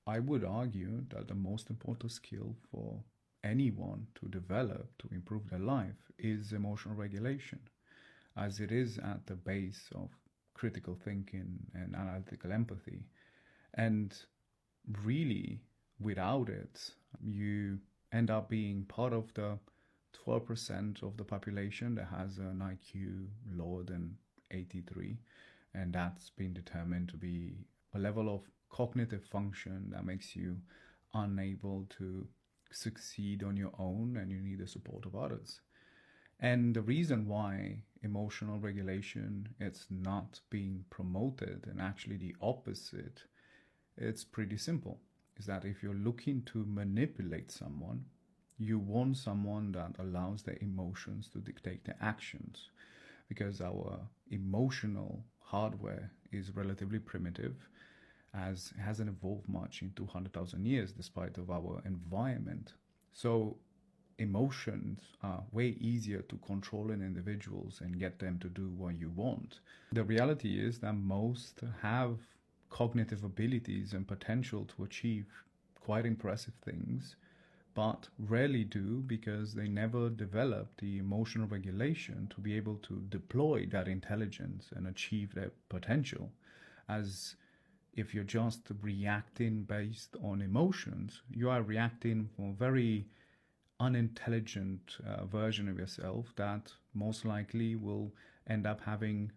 I would argue that the most important skill for anyone to develop to improve their life is emotional regulation, as it is at the base of critical thinking and analytical empathy. And really, without it, you end up being part of the 12% of the population that has an IQ lower than 83. And that's been determined to be a level of cognitive function that makes you unable to succeed on your own and you need the support of others. And the reason why emotional regulation it's not being promoted and actually the opposite, it's pretty simple. Is that if you're looking to manipulate someone, you want someone that allows their emotions to dictate their actions, because our emotional hardware is relatively primitive, as it hasn't evolved much in 200,000 years despite of our environment. So emotions are way easier to control in individuals and get them to do what you want. The reality is that most have cognitive abilities and potential to achieve quite impressive things, but rarely do because they never develop the emotional regulation to be able to deploy that intelligence and achieve their potential. As if you're just reacting based on emotions, you are reacting for a very unintelligent version of yourself that most likely will end up having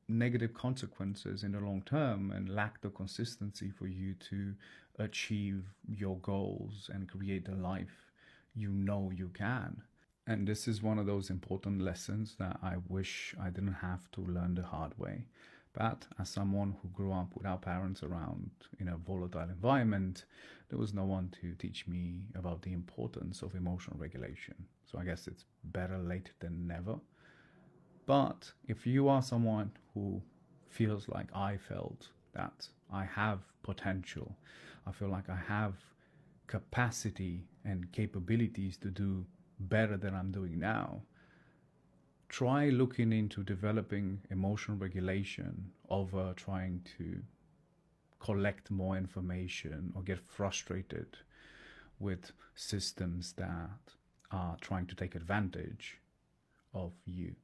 negative consequences in the long term and lack the consistency for you to achieve your goals and create the life you know you can. And this is one of those important lessons that I wish I didn't have to learn the hard way. But as someone who grew up without parents around in a volatile environment, there was no one to teach me about the importance of emotional regulation. So I guess it's better late than never. But if you are someone who feels like I felt, that I have potential, I feel like I have capacity and capabilities to do better than I'm doing now, try looking into developing emotional regulation over trying to collect more information or get frustrated with systems that are trying to take advantage of you.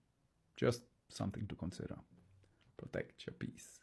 Just something to consider. Protect your peace.